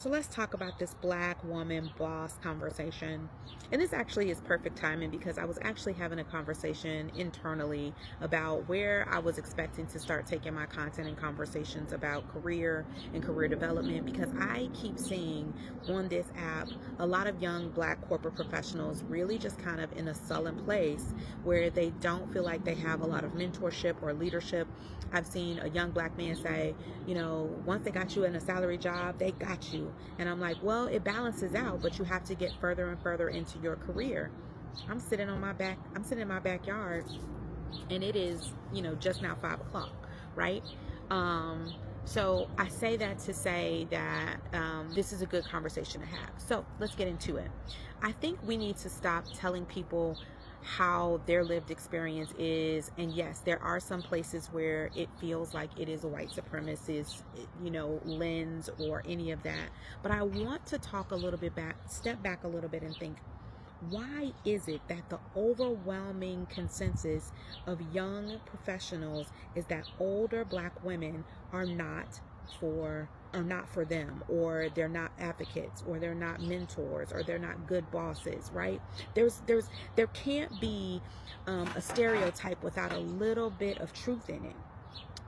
So let's talk about this black woman boss conversation. And this actually is perfect timing because I was actually having a conversation internally about where I was expecting to start taking my content and conversations about career and career development, because I keep seeing on this app a lot of young black corporate professionals really just kind of in a sullen place where they don't feel like they have a lot of mentorship or leadership. I've seen a young black man say, once they got you in a salary job, they got you. And I'm like, well, it balances out, but you have to get further and further into your career. I'm sitting in my backyard, and it is, just now 5 o'clock, right? Um, so I say that to say that this is a good conversation to have. So let's get into it. I think we need to stop telling people how their lived experience is. And yes, there are some places where it feels like it is a white supremacist, lens or any of that. But I want to talk a little bit back, step back a little bit and think, why is it that the overwhelming consensus of young professionals is that older black women are not for them, or they're not advocates, or they're not mentors, or they're not good bosses, right? There can't be a stereotype without a little bit of truth in it.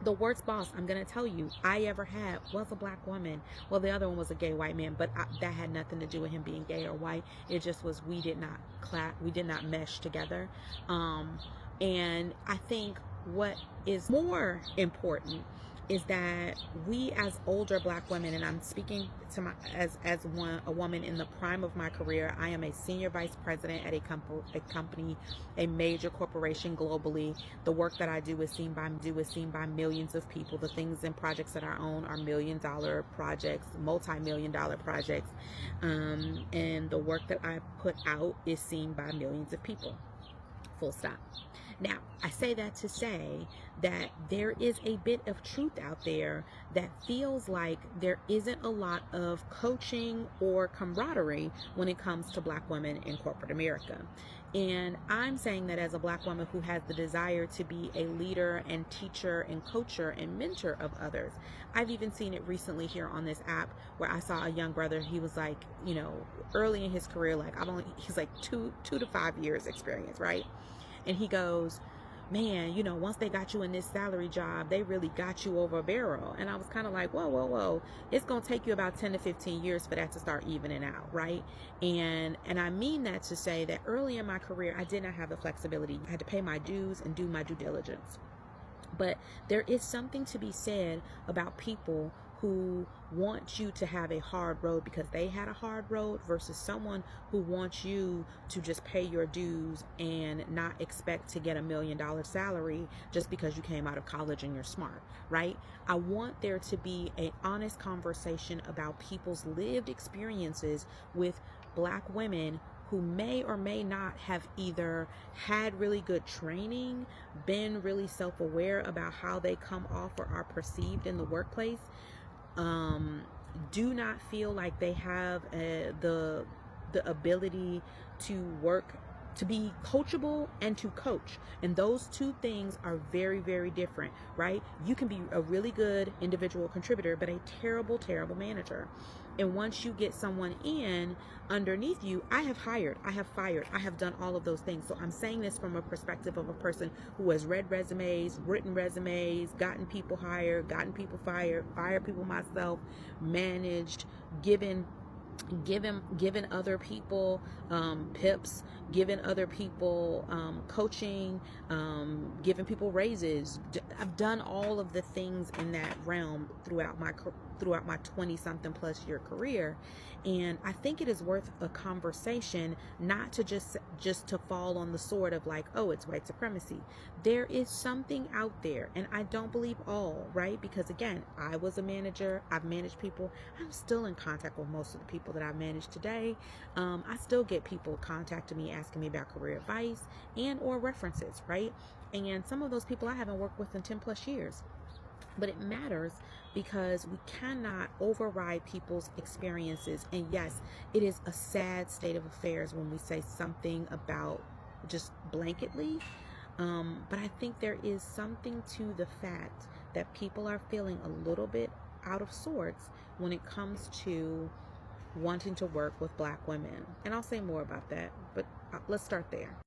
The worst boss I'm going to tell you I ever had was a black woman. Well, the other one was a gay white man, but that had nothing to do with him being gay or white. It just was we did not mesh together. And I think what is more important is that we as older black women, and I'm speaking to my a woman in the prime of my career. I am a senior vice president at a company, a major corporation globally. The work that I do is seen by millions of people. The things and projects that I own are $1 million projects, multi-million-dollar projects, and the work that I put out is seen by millions of people. Full stop. Now, I say that to say that there is a bit of truth out there that feels like there isn't a lot of coaching or camaraderie when it comes to black women in corporate America. And I'm saying that as a black woman who has the desire to be a leader and teacher and coacher and mentor of others. I've even seen it recently here on this app where I saw a young brother. He was like, early in his career, like he's like two to 5 years experience, right? And he goes, man, once they got you in this salary job, they really got you over a barrel. And I was kind of like, whoa. It's going to take you about 10 to 15 years for that to start evening out, right? And I mean that to say that early in my career, I did not have the flexibility. I had to pay my dues and do my due diligence. But there is something to be said about people who want you to have a hard road because they had a hard road versus someone who wants you to just pay your dues and not expect to get $1 million salary just because you came out of college and you're smart, right? I want there to be an honest conversation about people's lived experiences with black women who may or may not have either had really good training, been really self-aware about how they come off or are perceived in the workplace, do not feel like they have the ability to work, to be coachable and to coach. And those two things are very, very different, right? You can be a really good individual contributor, but a terrible, terrible manager. And once you get someone in underneath you, I have hired, I have fired, I have done all of those things. So I'm saying this from a perspective of a person who has read resumes, written resumes, gotten people hired, gotten people fired, fired people myself, managed, given other people pips, given other people coaching, giving people raises. I've done all of the things in that realm throughout my 20 something plus year career. And I think it is worth a conversation, not to just to fall on the sword of like, oh, it's white supremacy. There is something out there, and I don't believe all, right? Because again, I was a manager, I've managed people, I'm still in contact with most of the people that I've managed today. I still get people contacting me, asking me about career advice and or references, right? And some of those people I haven't worked with in 10 plus years. But it matters because we cannot override people's experiences. And yes, it is a sad state of affairs when we say something about just blanketly. But I think there is something to the fact that people are feeling a little bit out of sorts when it comes to wanting to work with Black women. And I'll say more about that, but let's start there.